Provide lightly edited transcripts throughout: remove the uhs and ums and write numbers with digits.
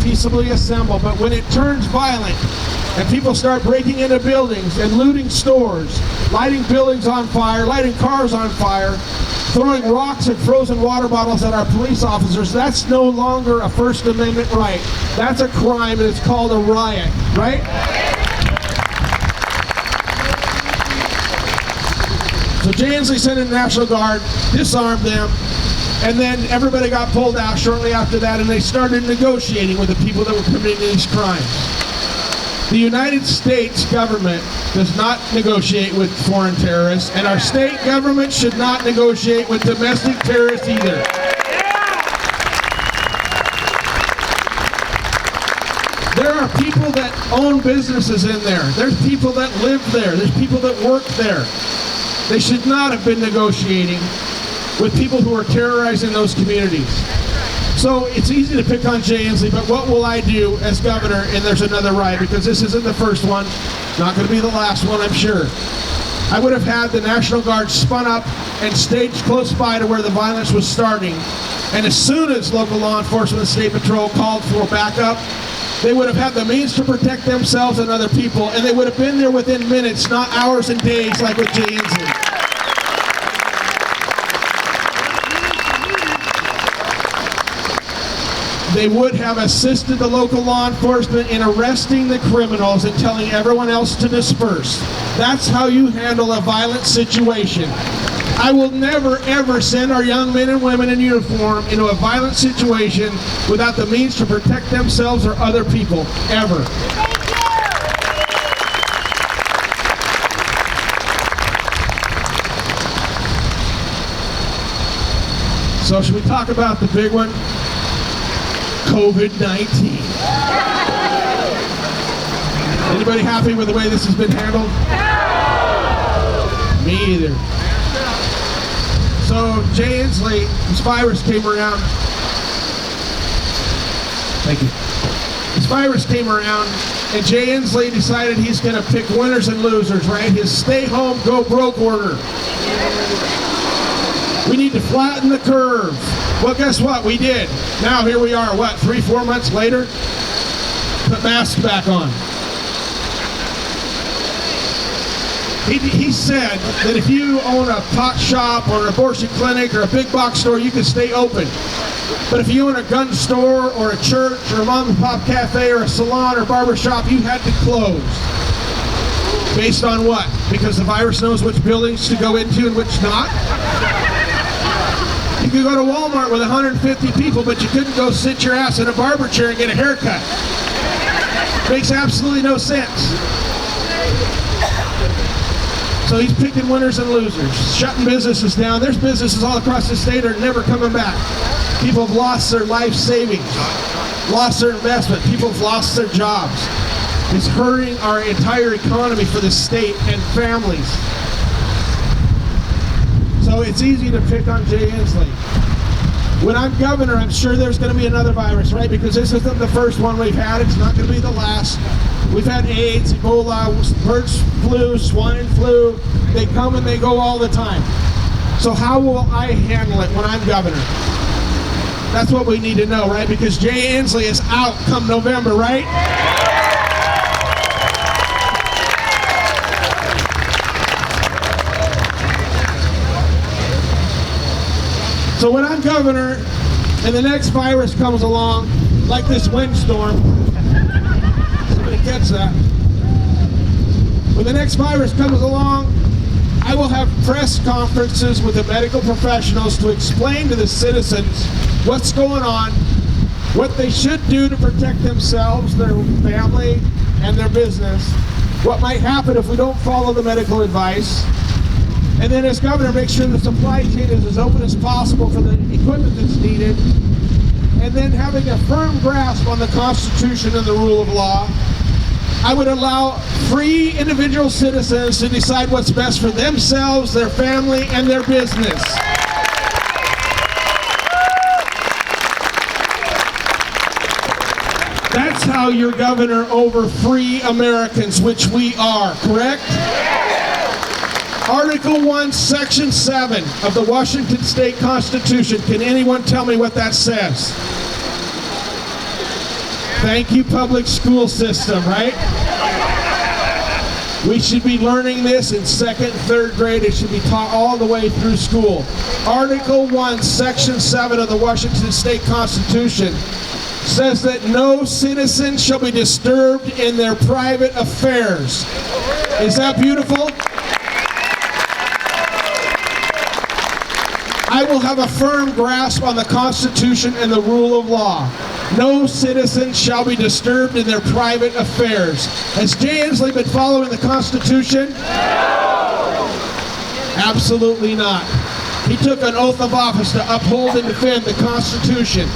peaceably assemble. But when it turns violent and people start breaking into buildings and looting stores, lighting buildings on fire, lighting cars on fire, throwing rocks and frozen water bottles at our police officers, that's no longer a First Amendment right. That's a crime, and it's called a riot, right? So Jay Inslee sent in the National Guard, disarmed them, and then everybody got pulled out shortly after that, and they started negotiating with the people that were committing these crimes. The United States government does not negotiate with foreign terrorists, and our state government should not negotiate with domestic terrorists either. There are people that own businesses in there. There's people that live there. There's people that work there. They should not have been negotiating with people who are terrorizing those communities. So it's easy to pick on Jay Inslee, but what will I do as governor? And there's another riot, because this isn't the first one, not going to be the last one, I'm sure. I would have had the National Guard spun up and staged close by to where the violence was starting. And as soon as local law enforcement and state patrol called for backup, they would have had the means to protect themselves and other people, and they would have been there within minutes, not hours and days like with Jay Inslee. They would have assisted the local law enforcement in arresting the criminals and telling everyone else to disperse. That's how you handle a violent situation. I will never, ever send our young men and women in uniform into a violent situation without the means to protect themselves or other people, ever. So should we talk about the big one? COVID-19. Anybody happy with the way this has been handled? Me either. So Jay Inslee, this virus came around. Thank you. This virus came around, and Jay Inslee decided he's going to pick winners and losers, right? His stay home, go broke order. We need to flatten the curve. Well, guess what? We did. Now here we are, what, 3-4 months later? Put masks back on. He said that if you own a pot shop or an abortion clinic or a big box store, you can stay open. But if you own a gun store or a church or a mom and pop cafe or a salon or barber shop, you had to close. Based on what? Because the virus knows which buildings to go into and which not? You could go to Walmart with 150 people, but you couldn't go sit your ass in a barber chair and get a haircut. Makes absolutely no sense. So he's picking winners and losers, shutting businesses down. There's businesses all across the state that are never coming back. People have lost their life savings, lost their investment. People have lost their jobs. It's hurting our entire economy for the state and families. So it's easy to pick on Jay Inslee. When I'm governor, I'm sure there's going to be another virus, right? Because this isn't the first one we've had. It's not going to be the last. We've had AIDS, Ebola, bird flu, swine flu. They come and they go all the time. So how will I handle it when I'm governor? That's what we need to know, right? Because Jay Inslee is out come November, right? So when I'm governor and the next virus comes along, like this windstorm, somebody catch that. When the next virus comes along, I will have press conferences with the medical professionals to explain to the citizens what's going on, what they should do to protect themselves, their family, and their business, what might happen if we don't follow the medical advice. And then as governor, make sure the supply chain is as open as possible for the equipment that's needed. And then having a firm grasp on the Constitution and the rule of law, I would allow free individual citizens to decide what's best for themselves, their family, and their business. That's how you're governor over free Americans, which we are, correct? Article 1, Section 7 of the Washington State Constitution. Can anyone tell me what that says? Thank you, public school system, right? We should be learning this in 2nd, 3rd grade. It should be taught all the way through school. Article 1, Section 7 of the Washington State Constitution says that no citizen shall be disturbed in their private affairs. Is that beautiful? I will have a firm grasp on the Constitution and the rule of law. No citizen shall be disturbed in their private affairs. Has Jay Inslee been following the Constitution? No! Absolutely not. He took an oath of office to uphold and defend the Constitution.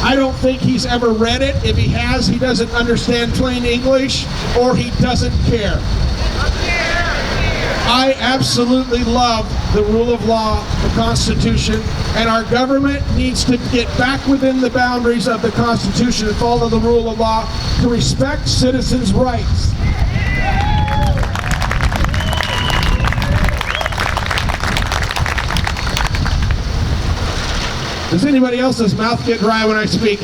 I don't think he's ever read it. If he has, he doesn't understand plain English, or he doesn't care. I absolutely love the rule of law, the Constitution, and our government needs to get back within the boundaries of the Constitution and follow the rule of law to respect citizens' rights. Does anybody else's mouth get dry when I speak?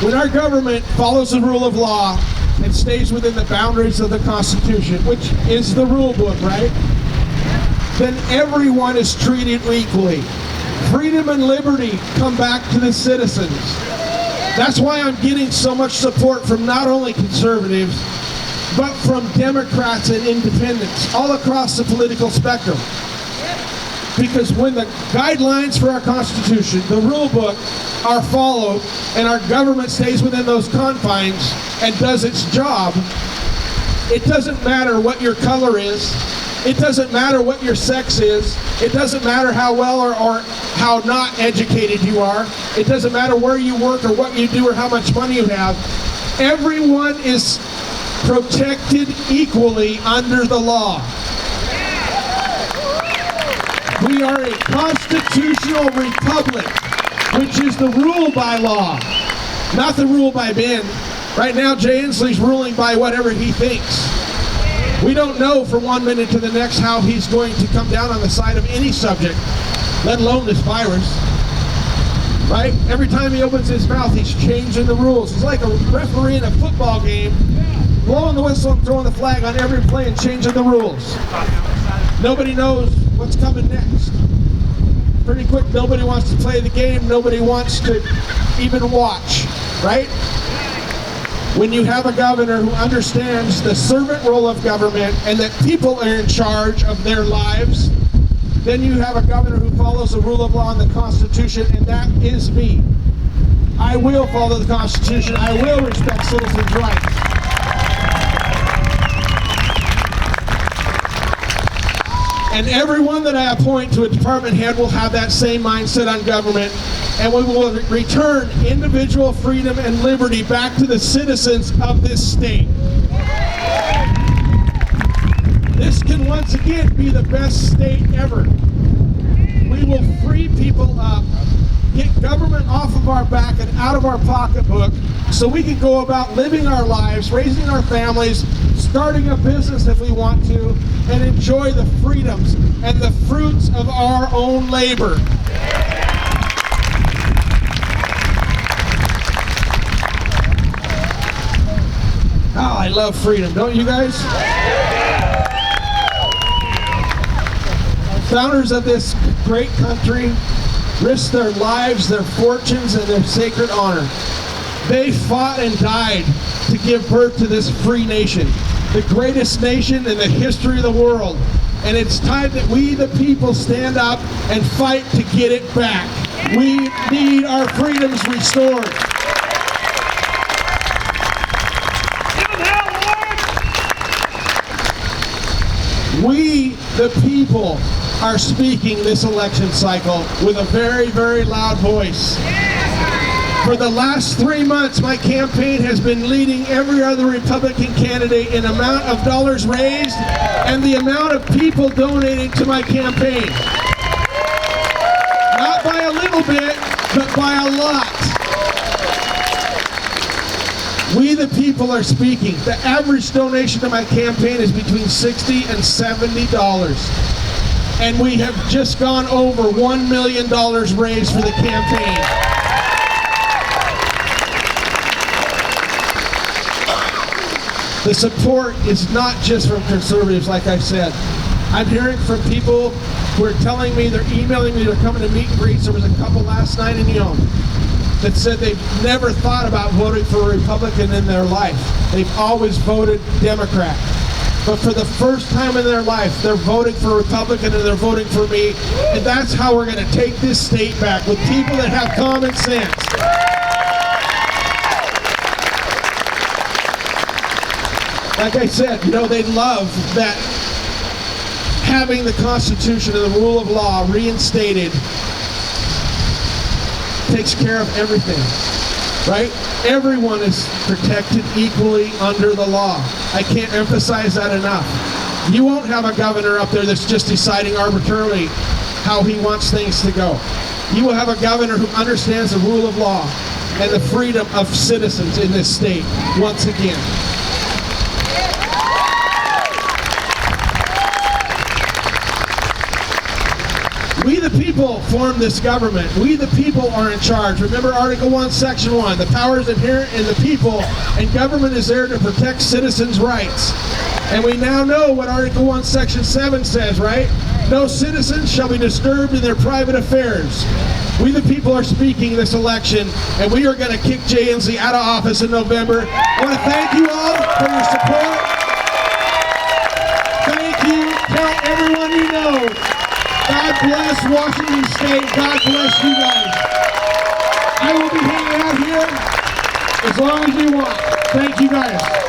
When our government follows the rule of law and stays within the boundaries of the Constitution, which is the rule book, right? Then everyone is treated equally. Freedom and liberty come back to the citizens. That's why I'm getting so much support from not only conservatives, but from Democrats and independents all across the political spectrum. Because when the guidelines for our Constitution, the rule book, are followed and our government stays within those confines and does its job, it doesn't matter what your color is, it doesn't matter what your sex is, it doesn't matter how well or how not educated you are, it doesn't matter where you work or what you do or how much money you have. Everyone is protected equally under the law. We are a constitutional republic, which is the rule by law, not the rule by Ben. Right now, Jay Inslee's ruling by whatever he thinks. We don't know from one minute to the next how he's going to come down on the side of any subject, let alone this virus. Right? Every time he opens his mouth, he's changing the rules. He's like a referee in a football game, blowing the whistle and throwing the flag on every play and changing the rules. Nobody knows what's coming next. Pretty quick, nobody wants to play the game, nobody wants to even watch, right? When you have a governor who understands the servant role of government and that people are in charge of their lives, then you have a governor who follows the rule of law and the Constitution, and that is me. I will follow the Constitution, I will respect citizens' rights. And everyone that I appoint to a department head will have that same mindset on government, and we will return individual freedom and liberty back to the citizens of this state. This can once again be the best state ever. We will free people up, get government off of our back and out of our pocketbook so we can go about living our lives, raising our families, starting a business if we want to, and enjoy the freedoms and the fruits of our own labor. Oh, I love freedom, don't you guys? Founders of this great country risked their lives, their fortunes, and their sacred honor. They fought and died to give birth to this free nation, the greatest nation in the history of the world. And it's time that we, the people, stand up and fight to get it back. We need our freedoms restored. We, the people, are speaking this election cycle with a very, very loud voice. For the last 3 months, my campaign has been leading every other Republican candidate in amount of dollars raised and the amount of people donating to my campaign. Not by a little bit, but by a lot. We the people are speaking. The average donation to my campaign is between $60 and $70. And we have just gone over $1 million raised for the campaign. The support is not just from conservatives, like I said. I'm hearing from people who are telling me, they're emailing me, they're coming to meet and greets. There was a couple last night in Yonge that said they've never thought about voting for a Republican in their life. They've always voted Democrat. But for the first time in their life, they're voting for a Republican and they're voting for me. And that's how we're going to take this state back, with people that have common sense. Like I said, you know, they love that having the Constitution and the rule of law reinstated takes care of everything, right? Everyone is protected equally under the law. I can't emphasize that enough. You won't have a governor up there that's just deciding arbitrarily how he wants things to go. You will have a governor who understands the rule of law and the freedom of citizens in this state once again. We the people form this government. We the people are in charge. Remember Article 1, Section 1. The power is inherent in the people, and government is there to protect citizens' rights. And we now know what Article 1, Section 7 says, right? No citizen shall be disturbed in their private affairs. We the people are speaking this election, and we are going to kick Jay Inslee out of office in November. I want to thank you all for your support. Thank you. Tell everyone you know. God bless Washington State. God bless you guys. I will be hanging out here as long as you want. Thank you guys.